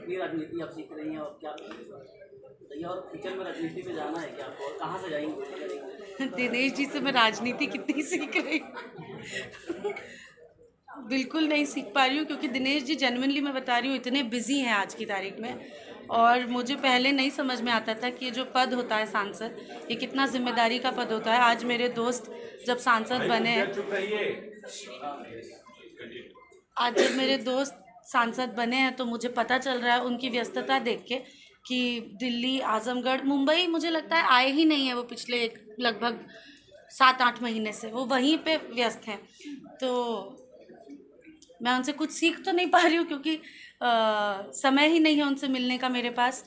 कितनी राजनीति आप सीख रही हैं और क्या बताइए, और फ्यूचर में राजनीति में जाना है क्या आपको, और कहाँ से जाएंगे? दिनेश जी से मैं राजनीति कितनी सीख रही हूँ। बिल्कुल नहीं सीख पा रही हूँ, क्योंकि दिनेश जी जेन्युइनली मैं बता रही हूँ इतने बिजी हैं आज की तारीख में। और मुझे पहले नहीं समझ में आता था कि ये जो पद होता है सांसद, ये कितना जिम्मेदारी का पद होता है। आज मेरे दोस्त जब सांसद बने हैं, आज जब मेरे दोस्त सांसद बने हैं तो मुझे पता चल रहा है उनकी व्यस्तता देख के कि दिल्ली, आजमगढ़, मुंबई मुझे लगता है आए ही नहीं है वो पिछले लगभग 7-8 महीने से वो वहीं पे व्यस्त हैं। तो मैं उनसे कुछ सीख तो नहीं पा रही हूँ, क्योंकि समय ही नहीं है उनसे मिलने का मेरे पास।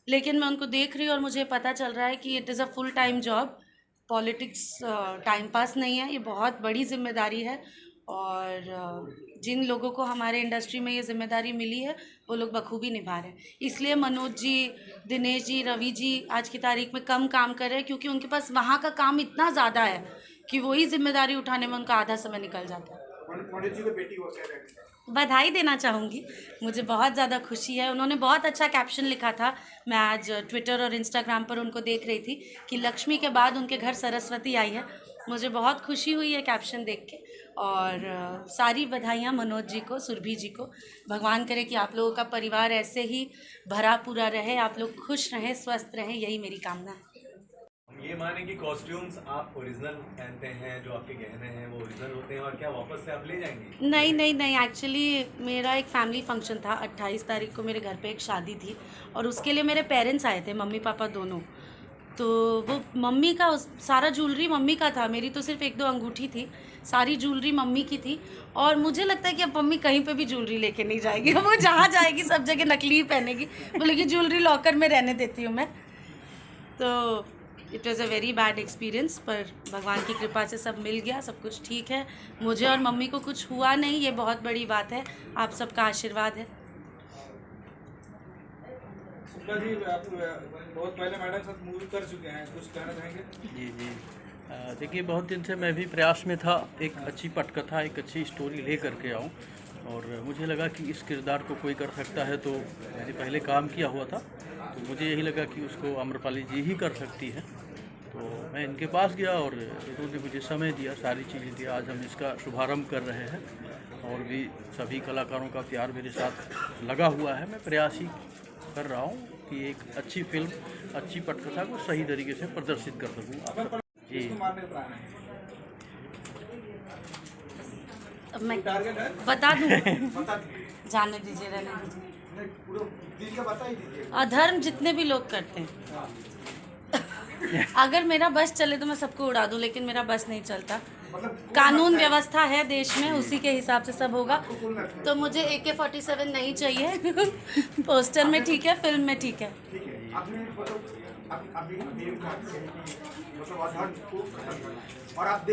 लेकिन मैं उनको देख रही हूँ और मुझे पता चल रहा है कि it is a full time job. Politics time pass नहीं है, ये बहुत बड़ी जिम्मेदारी है। और जिन लोगों को हमारे इंडस्ट्री में ये जिम्मेदारी मिली है वो लोग बखूबी निभा रहे हैं। इसलिए मनोज जी, दिनेश जी, रवि जी आज की तारीख में कम काम कर रहे हैं, क्योंकि उनके पास वहाँ का काम इतना ज़्यादा है कि वही जिम्मेदारी उठाने में उनका आधा समय निकल जाता है। बधाई देना चाहूँगी, मुझे बहुत ज़्यादा खुशी है। उन्होंने बहुत अच्छा कैप्शन लिखा था, मैं आज ट्विटर और इंस्टाग्राम पर उनको देख रही थी कि लक्ष्मी के बाद उनके घर सरस्वती आई है। मुझे बहुत खुशी हुई है कैप्शन देख के। और सारी बधाइयाँ मनोज जी को, सुरभि जी को। भगवान करे कि आप लोगों का परिवार ऐसे ही भरा पूरा रहे, आप लोग खुश रहें, स्वस्थ रहें, यही मेरी कामना है। ये माने कि कॉस्ट्यूम्स आप ओरिजिनल पहनते हैं, जो आपके गहने हैं वो ओरिजिनल होते हैं, और क्या वापस से आप ले जाएंगी? नहीं नहीं नहीं, एक्चुअली मेरा एक फैमिली फंक्शन था। 28 तारीख को मेरे घर पे एक शादी थी और उसके लिए मेरे पेरेंट्स आए थे, मम्मी पापा दोनों। तो वो मम्मी का सारा ज्वेलरी मम्मी का था, मेरी तो सिर्फ 1-2 अंगूठी थी, सारी ज्वेलरी मम्मी की थी। और मुझे लगता है कि अब मम्मी कहीं पे भी ज्वेलरी लेके नहीं जाएगी, वो जहाँ जाएगी सब जगह नकली पहनेगी, बोलेगी ज्वेलरी लॉकर में रहने देती हूँ मैं। तो it was a very bad experience, पर भगवान की कृपा से सब मिल गया, सब कुछ ठीक है। मुझे और मम्मी को कुछ हुआ नहीं, ये बहुत बड़ी बात है, आप सबका आशीर्वाद है। शुक्ला जी, आप बहुत पहले मैडम साथ मूवी कर चुके हैं, कुछ कहना चाहेंगे? जी जी, देखिए बहुत दिन से मैं भी प्रयास में था एक अच्छी पटकथा, एक अच्छी स्टोरी ले करके आऊँ, और मुझे लगा कि इस किरदार को कोई कर सकता है। तो मैंने पहले काम किया हुआ था, तो मुझे यही लगा कि उसको आम्रपाली जी ही कर सकती है। तो मैं इनके पास गया और इन्होंने मुझे समय दिया, सारी चीज़ें दिया। आज हम इसका शुभारंभ कर रहे हैं और भी सभी कलाकारों का प्यार मेरे साथ लगा हुआ है। मैं प्रयास ही कर रहा हूँ कि एक अच्छी फिल्म, अच्छी पटकथा को सही तरीके से प्रदर्शित कर सकूँ। जी, अब मैं बता दूँ? जाने दीजिए, रहने दीजिए। अधर्म जितने भी लोग करते हैं, अगर मेरा बस चले तो मैं सबको उड़ा दूं, लेकिन मेरा बस नहीं चलता। कानून व्यवस्था है देश में, उसी के हिसाब से सब होगा। तो मुझे AK-47 नहीं चाहिए। पोस्टर में ठीक है, फिल्म में ठीक है।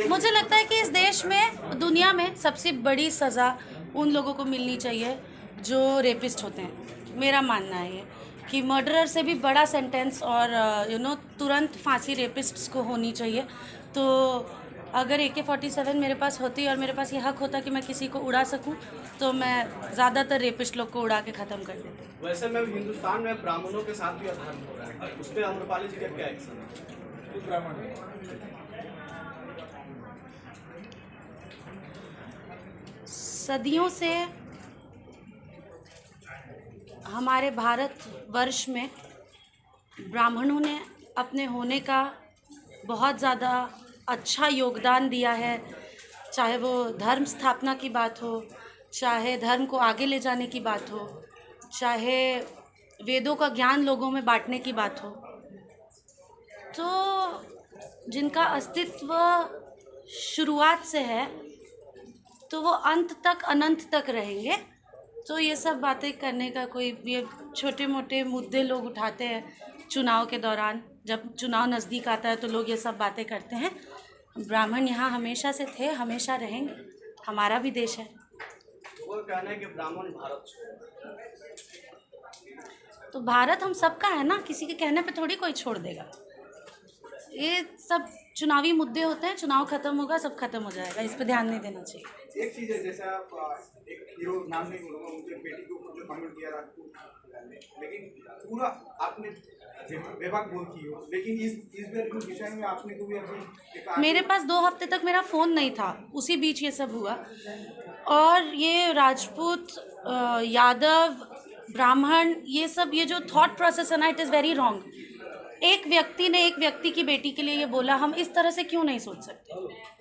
मुझे लगता है कि इस देश में, दुनिया में सबसे बड़ी सज़ा उन लोगों को मिलनी चाहिए जो रेपिस्ट होते हैं। मेरा मानना है ये कि मर्डरर से भी बड़ा सेंटेंस और तुरंत फांसी रेपिस्ट्स को होनी चाहिए। तो अगर AK-47 मेरे पास होती और मेरे पास ये हक होता कि मैं किसी को उड़ा सकूं, तो मैं ज़्यादातर रेपिस्ट लोग को उड़ा के ख़त्म कर देती। वैसे में हिंदुस्तान में ब्राह्मणों के साथ भी अधर्म हो रहा है, उस पर आम्रपाली जी का क्या एक्शन है? ब्राह्मण सदियों से हमारे भारत वर्ष में ब्राह्मणों ने अपने होने का बहुत ज़्यादा अच्छा योगदान दिया है। चाहे वो धर्म स्थापना की बात हो, चाहे धर्म को आगे ले जाने की बात हो, चाहे वेदों का ज्ञान लोगों में बांटने की बात हो। तो जिनका अस्तित्व शुरुआत से है तो वो अंत तक, अनंत तक रहेंगे। तो ये सब बातें करने का कोई, ये छोटे मोटे मुद्दे लोग उठाते हैं चुनाव के दौरान, जब चुनाव नज़दीक आता है तो लोग ये सब बातें करते हैं। ब्राह्मण यहाँ हमेशा से थे, हमेशा रहेंगे, हमारा भी देश है। वो कहना है कि ब्राह्मण भारत, तो भारत हम सबका है ना, किसी के कहने पे थोड़ी कोई छोड़ देगा। ये सब चुनावी मुद्दे होते हैं, चुनाव ख़त्म होगा, सब खत्म हो जाएगा, इस पे ध्यान नहीं देना चाहिए। एक चीज़ है, जैसे आप एक हीरो नाम नहीं बोलूँगा, उनके बेटी को जो कमेंट किया राजपूत, लेकिन पूरा आपने बेबाक बोल की हो, लेकिन इस विषय में आपने कभी अभी मेरे पास 2 हफ्ते तक मेरा फ़ोन नहीं था, उसी बीच ये सब हुआ। और ये राजपूत, यादव, ब्राह्मण, ये सब, ये जो थॉट प्रोसेस है ना, इट इज़ वेरी रॉन्ग। एक व्यक्ति ने एक व्यक्ति की बेटी के लिए ये बोला, हम इस तरह से क्यों नहीं सोच सकते?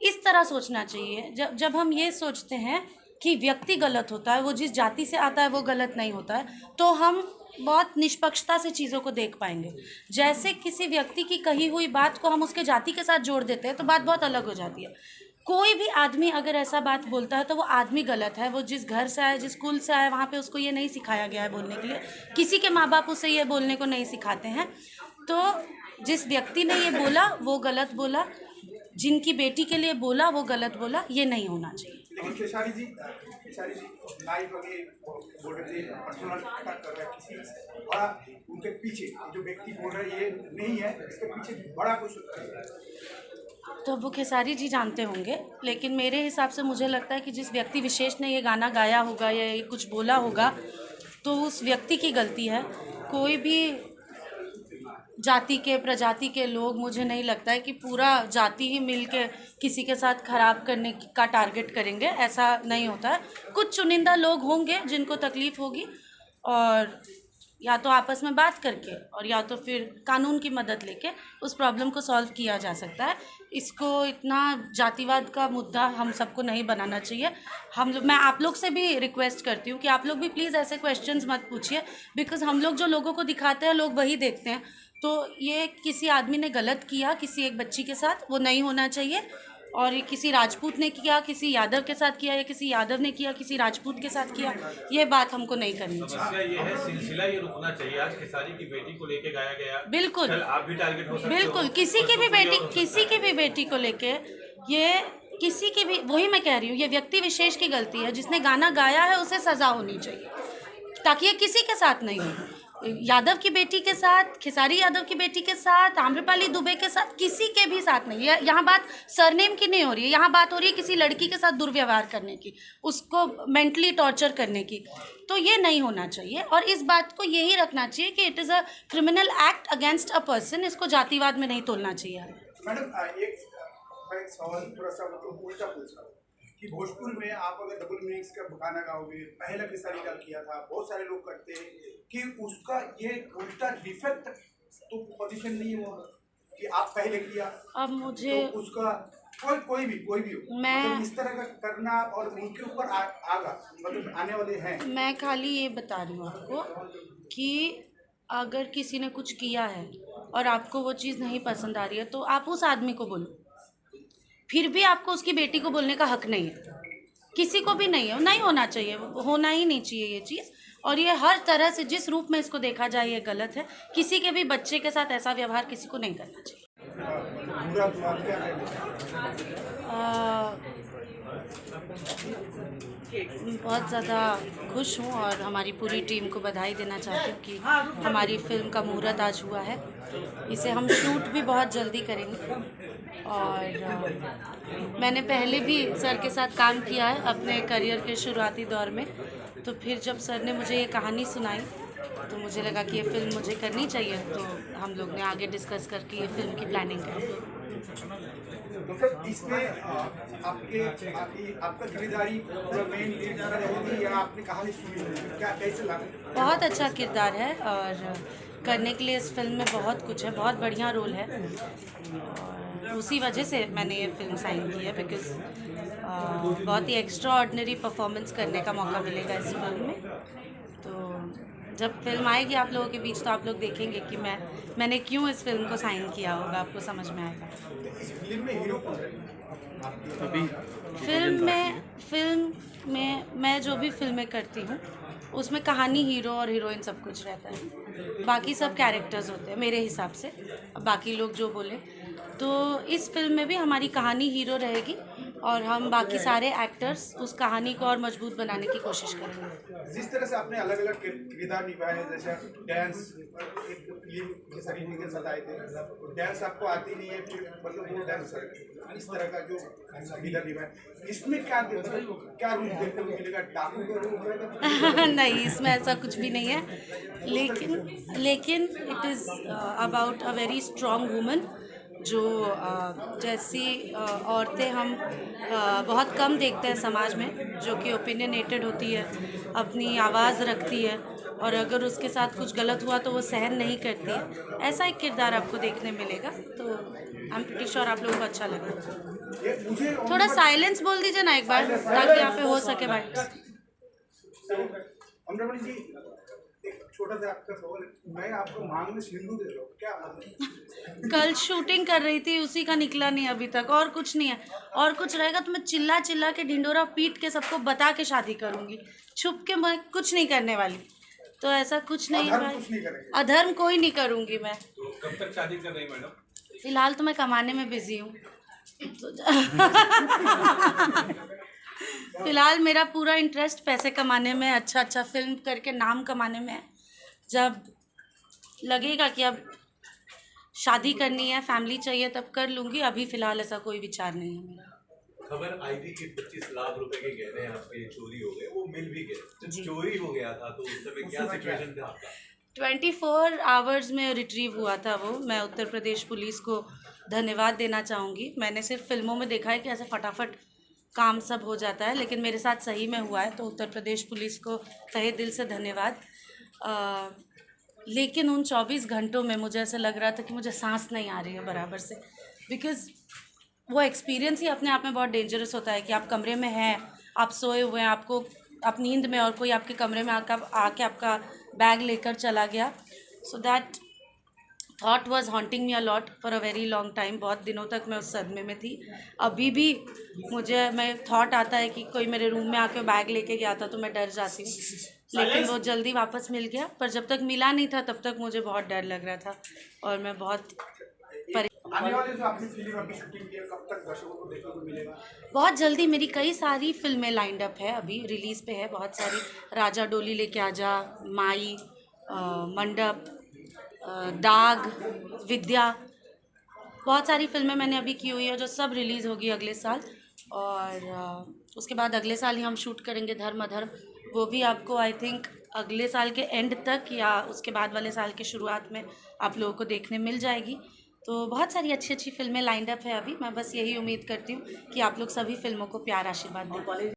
इस तरह सोचना चाहिए। जब हम ये सोचते हैं कि व्यक्ति गलत होता है, वो जिस जाति से आता है वो गलत नहीं होता है, तो हम बहुत निष्पक्षता से चीज़ों को देख पाएंगे। जैसे किसी व्यक्ति की कही हुई बात को हम उसके जाति के साथ जोड़ देते हैं तो बात बहुत अलग हो जाती है। कोई भी आदमी अगर ऐसा बात बोलता है तो वो आदमी गलत है। वो जिस घर से आए, जिस स्कूल से आए, वहाँ पे उसको ये नहीं सिखाया गया है बोलने के लिए। किसी के माँ बाप उसे ये बोलने को नहीं सिखाते हैं। तो जिस व्यक्ति ने ये बोला वो गलत बोला, जिनकी बेटी के लिए बोला वो गलत बोला, ये नहीं होना चाहिए। लेकिन खेसारी जी लाइव अभी बोल रहे थे, पर्सनल अटैक कर रहे हैं किसी, बड़ा उनके पीछे जो व्यक्ति बोल रहे हैं ये नहीं है, इसके पीछे बड़ा कुछ है। तो वो खेसारी जी जानते होंगे, लेकिन मेरे हिसाब से मुझे लगता है कि जिस व्यक्ति विशेष ने ये गाना गाया होगा या ये कुछ बोला होगा तो उस व्यक्ति की गलती है। कोई भी जाति के, प्रजाति के लोग, मुझे नहीं लगता है कि पूरा जाति ही मिल के किसी के साथ ख़राब करने का टारगेट करेंगे। ऐसा नहीं होता है। कुछ चुनिंदा लोग होंगे जिनको तकलीफ़ होगी, और या तो आपस में बात करके और या तो फिर कानून की मदद लेके उस प्रॉब्लम को सॉल्व किया जा सकता है। इसको इतना जातिवाद का मुद्दा हम सबको नहीं बनाना चाहिए। मैं आप लोग से भी रिक्वेस्ट करती हूँ कि आप लोग भी प्लीज़ ऐसे क्वेश्चंस मत पूछिए, बिकॉज़ हम लोग जो लोगों को दिखाते हैं लोग वही देखते हैं। तो ये किसी आदमी ने गलत किया किसी एक बच्ची के साथ, वो नहीं होना चाहिए। और ये किसी राजपूत ने किया, किसी यादव के साथ किया, या किसी यादव ने किया किसी राजपूत के साथ किया, ये बात हमको नहीं करनी चाहिए। समस्या ये है, सिलसिला ये रुकना चाहिए। आज खेसारी की बेटी को लेके गाया गया, बिल्कुल कल आप भी टारगेट हो सकते हो। बिल्कुल, किसी की भी बेटी को लेके, ये किसी की भी, वही मैं कह रही हूँ, ये व्यक्ति विशेष की गलती है। जिसने गाना गाया है उसे सज़ा होनी चाहिए, ताकि ये किसी के साथ नहीं हो। यादव की बेटी के साथ, खेसारी यादव की बेटी के साथ, आम्रपाली दुबे के साथ, किसी के भी साथ नहीं है। यहाँ बात सरनेम की नहीं हो रही है, यहाँ बात हो रही है किसी लड़की के साथ दुर्व्यवहार करने की, उसको मेंटली टॉर्चर करने की। तो ये नहीं होना चाहिए, और इस बात को यही रखना चाहिए कि it is a criminal act against a person. इसको जातिवाद में नहीं तोलना चाहिए। मैडम एक सवाल थोड़ा सा मतलब उल्टा पूछ रहा हूँ कि भोजपुर में आप अगर डबल मीनिंग्स का गाना गाओगे, पहला खेसारी का किया था, बहुत सारे लोग करते हैं कि उसका ये उल्टा डिफेक्ट तो पोजीशन नहीं हुआ कि आप पहले किया। अब मुझे तो उसका कोई भी हो, मतलब इस तरह का करना, और उनके ऊपर आगा मतलब आने वाले हैं। मैं खाली ये बता रही हूँ आपको कि अगर किसी ने कुछ किया है और आपको वो चीज़ नहीं पसंद आ रही है तो आप उस आदमी को बोलो। फिर भी आपको उसकी बेटी को बोलने का हक नहीं है, किसी को भी नहीं है। नहीं होना चाहिए, होना ही नहीं चाहिए ये चीज़। और ये हर तरह से जिस रूप में इसको देखा जाए ये गलत है। किसी के भी बच्चे के साथ ऐसा व्यवहार किसी को नहीं करना चाहिए। बहुत ज़्यादा खुश हूँ और हमारी पूरी टीम को बधाई देना चाहती हूँ कि हमारी फिल्म का मुहूर्त आज हुआ है। इसे हम शूट भी बहुत जल्दी करेंगे। और मैंने पहले भी सर के साथ काम किया है अपने करियर के शुरुआती दौर में। तो फिर जब सर ने मुझे ये कहानी सुनाई तो मुझे लगा कि ये फ़िल्म मुझे करनी चाहिए। तो हम लोग ने आगे डिस्कस करके ये फ़िल्म की प्लानिंग करी। मतलब इसमें आपका किरदारी पूरा मेन लीड रहेगी या आपने कहानी सुनी, क्या कैसे लगा? बहुत अच्छा किरदार है और करने के लिए इस फिल्म में बहुत कुछ है, बहुत बढ़िया रोल है। और उसी वजह से मैंने ये फिल्म साइन की है, बिकॉज़ बहुत ही एक्स्ट्रा ऑर्डिनरी परफॉर्मेंस करने का मौका मिलेगा इस फिल्म में। तो जब फिल्म आएगी आप लोगों के बीच तो आप लोग देखेंगे कि मैंने क्यों इस फिल्म को साइन किया होगा, आपको समझ में आएगा। फिल्म में मैं जो भी फिल्में करती हूँ उसमें कहानी, हीरो और हीरोइन सब कुछ रहता है, बाकी सब कैरेक्टर्स होते हैं मेरे हिसाब से। अब बाकी लोग जो बोले, तो इस फिल्म में भी हमारी कहानी हीरो रहेगी और हम बाकी सारे एक्टर्स उस कहानी को और मजबूत बनाने की कोशिश करेंगे। जिस तरह से आपने अलग अलग किरदार निभाए हैं, जैसे डांस एक फिल्म के शरीर के साथ आए थे, डांस आपको आती नहीं है, फिर मतलब वो डांसर इस तरह का जो किरदार निभाए, इसमें क्या मतलब क्या रूप देखने को मिलेगा? डाकू का रूप रहेगा? नहीं, इसमें ऐसा कुछ भी नहीं है, लेकिन it is about a very strong woman, जो जैसी औरतें हम बहुत कम देखते हैं समाज में, जो कि ओपिनियनेटेड होती है, अपनी आवाज़ रखती है, और अगर उसके साथ कुछ गलत हुआ तो वो सहन नहीं करती है। ऐसा एक किरदार आपको देखने मिलेगा, तो आई एम प्रीटी श्योर आप लोगों को अच्छा लगेगा। थोड़ा साइलेंस बोल दीजिए ना एक बार, ताकि यहाँ पे हो सके बाइट। अमरमणि जी, एक छोटा सा आपका सवाल, मैं आपको मांग में सिंदूर दे रहा हूँ, क्या मतलब? कल शूटिंग कर रही थी, उसी का निकला नहीं अभी तक, और कुछ नहीं है। और कुछ रहेगा तो मैं चिल्ला चिल्ला के ढिंडोरा पीट के सबको बता के शादी करूँगी, छुप के मैं कुछ नहीं करने वाली। तो ऐसा कुछ नहीं है भाई, अधर्म कोई नहीं करूँगी मैं। तो कब तक शादी कर रही मैडम? फिलहाल तो मैं कमाने में बिजी हूँ, फिलहाल मेरा पूरा इंटरेस्ट पैसे कमाने में, अच्छा फिल्म करके नाम कमाने में है। जब लगेगा कि अब शादी करनी है, फैमिली चाहिए, तब कर लूँगी। अभी फ़िलहाल ऐसा कोई विचार नहीं है मेरा। खबर आई थी कि 25 लाख रुपए के गहने आपके चोरी हो गए, वो मिल भी गए। जब चोरी हो गया था तो उस समय क्या सिचुएशन था आपका? 24 आवर्स में रिट्रीव हुआ था वो। मैं उत्तर प्रदेश पुलिस को धन्यवाद देना चाहूँगी। मैंने सिर्फ फिल्मों में देखा है कि ऐसे फटाफट काम सब हो जाता है, लेकिन मेरे साथ सही में हुआ है, तो उत्तर प्रदेश पुलिस को तहे दिल से धन्यवाद। लेकिन उन 24 घंटों में मुझे ऐसा लग रहा था कि मुझे सांस नहीं आ रही है बराबर से, बिकॉज़ वो एक्सपीरियंस ही अपने आप में बहुत डेंजरस होता है कि आप कमरे में हैं, आप सोए हुए हैं, आपको आप नींद में, और कोई आपके कमरे में आके आपका बैग लेकर चला गया। So that thought was haunting me a lot for a very long time. बहुत दिनों तक मैं उस सदमे में थी। अभी भी मैं थॉट आता है कि कोई मेरे रूम में आके बैग लेके गया था तो मैं डर जाती हूँ, लेकिन वो जल्दी वापस मिल गया। पर जब तक मिला नहीं था तब तक मुझे बहुत डर लग रहा था, और मैं बहुत आने वाले जो आपने फिल्म अभी शूटिंग की है, कब तक दर्शकों को देखने को मिलेगा? बहुत जल्दी। मेरी कई सारी फिल्में लाइंड अप है, अभी रिलीज़ पे है बहुत सारी। राजा डोली लेके आजा, माई, मंडप, दाग, विद्या, बहुत सारी फिल्में मैंने अभी की हुई है जो सब रिलीज़ होगी अगले साल। और उसके बाद अगले साल ही हम शूट करेंगे धर्म अधर्म, वो भी आपको आई थिंक अगले साल के एंड तक या उसके बाद वाले साल के शुरुआत में आप लोगों को देखने मिल जाएगी। तो बहुत सारी अच्छी अच्छी फिल्में लाइंड अप है अभी। मैं बस यही उम्मीद करती हूँ कि आप लोग सभी फिल्मों को प्यार आशीर्वाद दें।